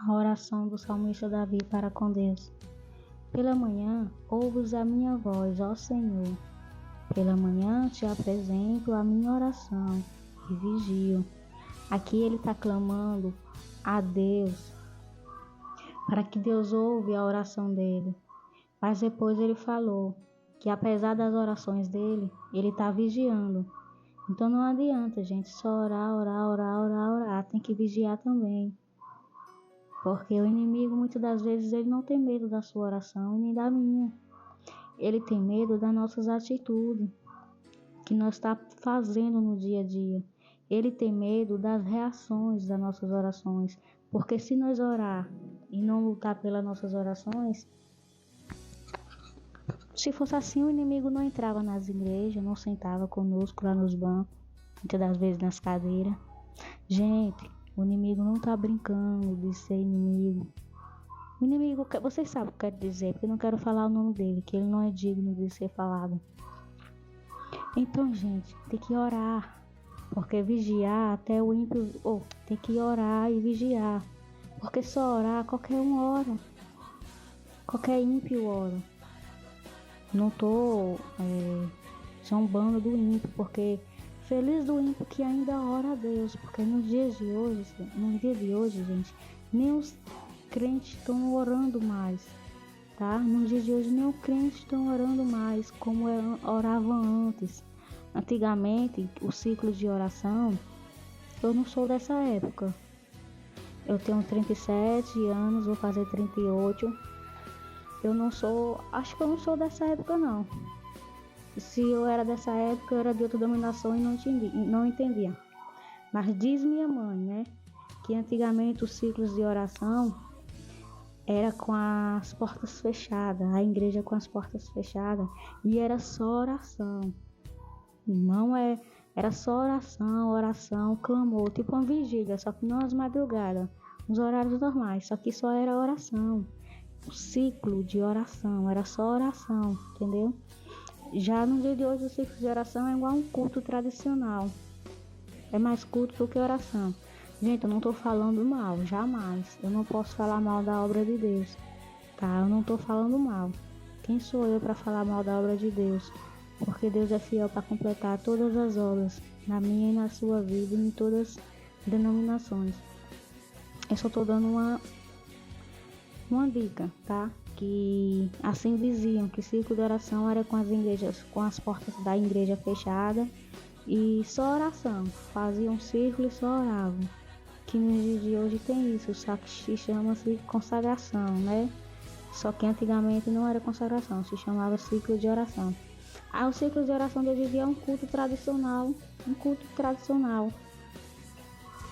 A oração do salmista Davi para com Deus. Pela manhã, ouves a minha voz, ó Senhor. Pela manhã te apresento a minha oração e vigio. Aqui ele está clamando a Deus, para que Deus ouve a oração dele. Mas depois ele falou que apesar das orações dele, ele está vigiando. Então não adianta, gente, só orar. Tem que vigiar também. Porque o inimigo, muitas das vezes, ele não tem medo da sua oração e nem da minha. Ele tem medo das nossas atitudes, que nós está fazendo no dia a dia. Ele tem medo das reações das nossas orações. Porque se nós orar e não lutar pelas nossas orações, se fosse assim, o inimigo não entrava nas igrejas, não sentava conosco lá nos bancos, muitas das vezes nas cadeiras. Gente, o inimigo não está brincando de ser inimigo. O inimigo, vocês sabem o que eu quero dizer, porque eu não quero falar o nome dele, que ele não é digno de ser falado. Então, gente, tem que orar, porque vigiar até o ímpio, tem que orar e vigiar, porque só orar qualquer um ora, qualquer ímpio ora. Não tô zombando do ímpio, porque feliz do ímpio que ainda ora a Deus, porque no dia de hoje, gente, nem os crentes estão orando mais, tá? No dia de hoje nem os crentes estão orando mais como oravam antes. Antigamente, o ciclo de oração, eu não sou dessa época. Eu tenho 37 anos, vou fazer 38. Acho que eu não sou dessa época não. Se eu era dessa época, eu era de outra dominação e não entendia. Mas diz minha mãe, né, que antigamente os ciclos de oração era com as portas fechadas, a igreja com as portas fechadas, e era só oração. Era só oração, clamor, tipo uma vigília, só que não às madrugadas, nos horários normais, só que só era oração. O ciclo de oração era só oração, entendeu? Já no dia de hoje, o ciclo de oração é igual a um culto tradicional. É mais culto do que oração. Gente, eu não estou falando mal, jamais. Eu não posso falar mal da obra de Deus, tá? Eu não estou falando mal. Quem sou eu para falar mal da obra de Deus? Porque Deus é fiel para completar todas as obras, na minha e na sua vida, e em todas as denominações. Eu só estou dando uma dica, tá? Que assim diziam que ciclo de oração era com as portas da igreja fechada e só oração, faziam um círculo e só oravam. Que no dia de hoje tem isso, só que se chama-se consagração, né? Só que antigamente não era consagração, se chamava ciclo de oração. O ciclo de oração de hoje em dia é um culto tradicional,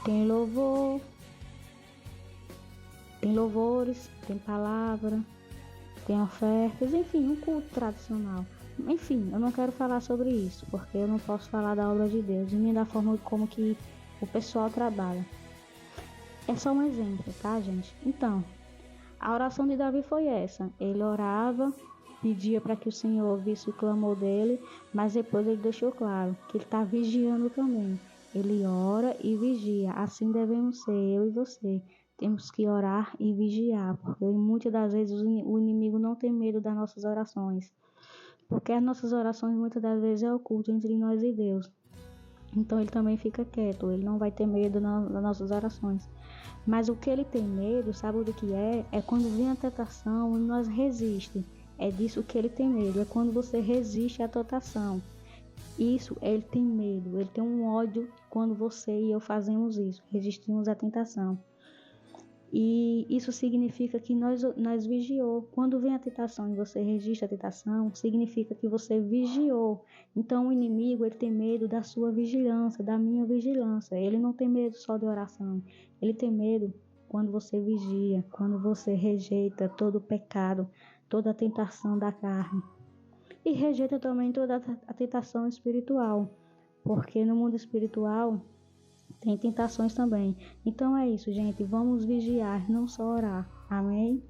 Tem louvor, tem louvores, tem palavra, tem ofertas, enfim, um culto tradicional. Enfim, eu não quero falar sobre isso, porque eu não posso falar da obra de Deus e nem da forma como que o pessoal trabalha. É só um exemplo, tá, gente? Então, a oração de Davi foi essa. Ele orava, pedia para que o Senhor ouvisse o clamor dele, mas depois ele deixou claro que ele está vigiando também. Ele ora e vigia. Assim devemos ser, eu e você. Temos que orar e vigiar, porque muitas das vezes o inimigo não tem medo das nossas orações, porque as nossas orações muitas das vezes é oculto entre nós e Deus. Então ele também fica quieto, ele não vai ter medo das nossas orações. Mas o que ele tem medo, sabe do que é? É quando vem a tentação e nós resistimos. É disso que ele tem medo, é quando você resiste à tentação. Isso, ele tem medo, ele tem um ódio quando você e eu fazemos isso, resistimos à tentação. E isso significa que nós vigiou. Quando vem a tentação e você resiste à tentação, significa que você vigiou. Então o inimigo, ele tem medo da sua vigilância, da minha vigilância. Ele não tem medo só de oração. Ele tem medo quando você vigia, quando você rejeita todo o pecado, toda a tentação da carne. E rejeita também toda a tentação espiritual. Porque no mundo espiritual tem tentações também. Então é isso, gente. Vamos vigiar, não só orar. Amém?